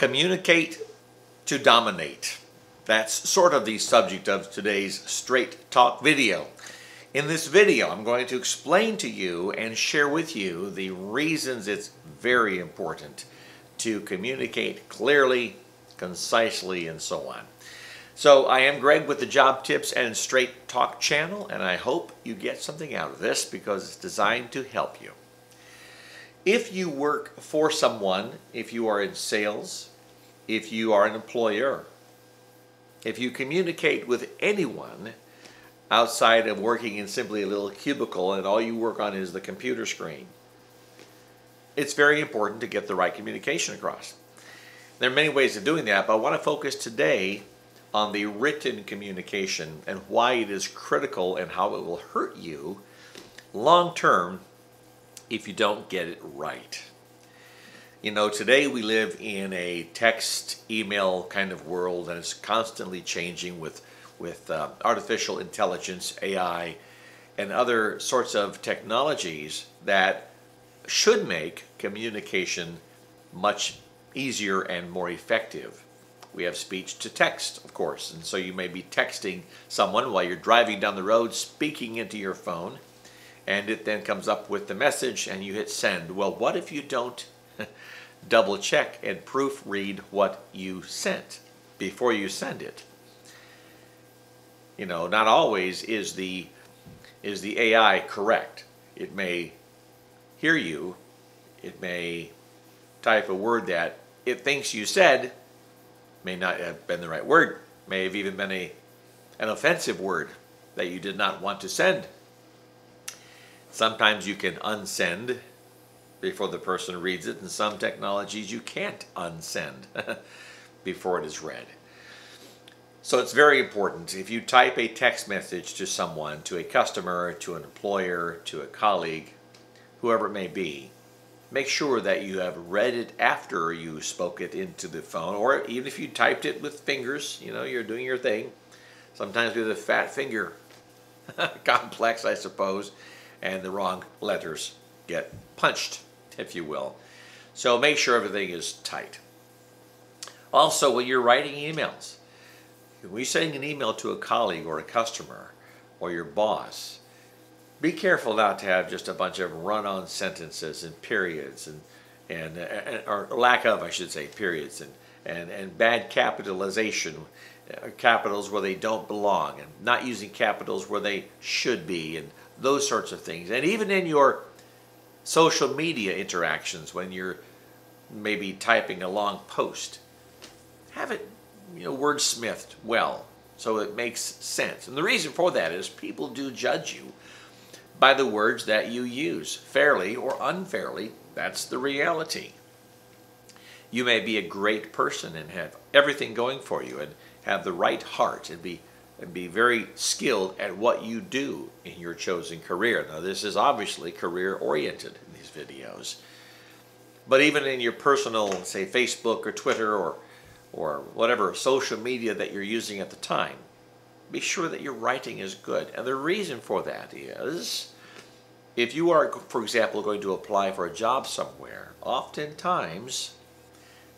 Communicate to dominate. That's sort of the subject of today's Straight Talk video. In this video, I'm going to explain to you and share with you the reasons it's very important to communicate clearly, concisely, and so on. So I am Greg with the Job Tips and Straight Talk channel, and I hope you get something out of this because it's designed to help you. If you work for someone, if you are in sales, if you are an employer, if you communicate with anyone outside of working in simply a little cubicle and all you work on is the computer screen, it's very important to get the right communication across. There are many ways of doing that, but I want to focus today on the written communication and why it is critical and how it will hurt you long term if you don't get it right. You know, today we live in a text, email kind of world, and it's constantly changing with artificial intelligence, AI, and other sorts of technologies that should make communication much easier and more effective. We have speech to text, of course, and so you may be texting someone while you're driving down the road, speaking into your phone, and it then comes up with the message and you hit send. Well, what if you don't double check and proofread what you sent before you send it? You know, not always is the AI correct. It may hear you, it may type a word that it thinks you said, may not have been the right word, may have even been an offensive word that you did not want to send. Sometimes you can unsend before the person reads it, and some technologies you can't unsend before it is read. So it's very important. If you type a text message to someone, to a customer, to an employer, to a colleague, whoever it may be, make sure that you have read it after you spoke it into the phone, or even if you typed it with fingers, you know, you're doing your thing. Sometimes with a fat finger complex, I suppose, and the wrong letters get punched, if you will. So make sure everything is tight. Also, when you're writing emails, when you're sending an email to a colleague or a customer or your boss, be careful not to have just a bunch of run-on sentences and periods or lack of, I should say, periods and bad capitalization, capitals where they don't belong, and not using capitals where they should be, and those sorts of things. And even in your social media interactions, when you're maybe typing a long post, have it, you know, wordsmithed well so it makes sense. And the reason for that is people do judge you by the words that you use, fairly or unfairly. That's the reality. You may be a great person and have everything going for you and have the right heart and be very skilled at what you do in your chosen career. Now, this is obviously career-oriented in these videos. But even in your personal, say, Facebook or Twitter or whatever social media that you're using at the time, be sure that your writing is good. And the reason for that is, if you are, for example, going to apply for a job somewhere, oftentimes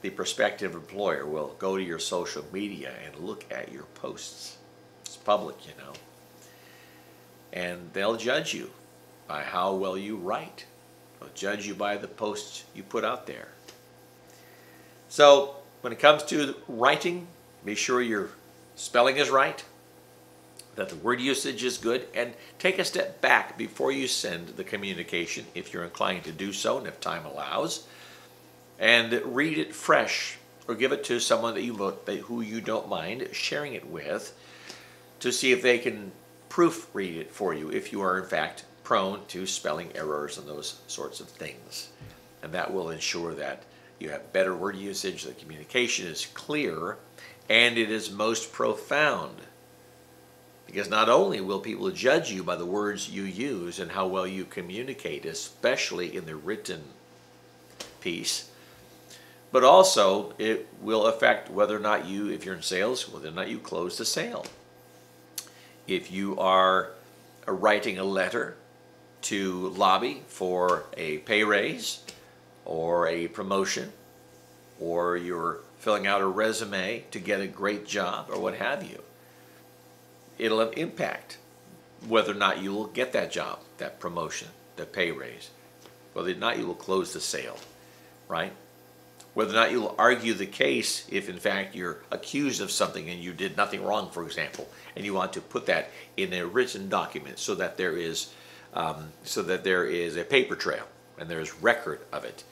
the prospective employer will go to your social media and look at your posts. It's public, you know. And they'll judge you by how well you write. They'll judge you by the posts you put out there. So when it comes to writing, be sure your spelling is right, that the word usage is good, and take a step back before you send the communication if you're inclined to do so and if time allows, and read it fresh or give it to someone who you don't mind sharing it with to see if they can proofread it for you if you are in fact prone to spelling errors and those sorts of things. And that will ensure that you have better word usage, the communication is clear, and it is most profound. Because not only will people judge you by the words you use and how well you communicate, especially in the written piece, but also it will affect whether or not you, if you're in sales, whether or not you close the sale. If you are writing a letter to lobby for a pay raise or a promotion or you're filling out a resume to get a great job or what have you. It'll have impact whether or not you will get that job, that promotion, the pay raise, whether or not you will close the sale, right? Whether or not you will argue the case if in fact you're accused of something and you did nothing wrong, for example, and you want to put that in a written document so that there is a paper trail and there's record of it.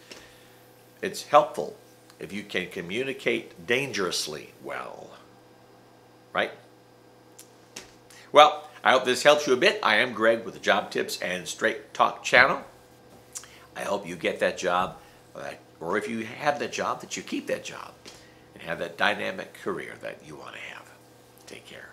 It's helpful if you can communicate dangerously well, right? Well, I hope this helps you a bit. I am Greg with the Job Tips and Straight Talk channel. I hope you get that job, or if you have that job, that you keep that job and have that dynamic career that you want to have. Take care.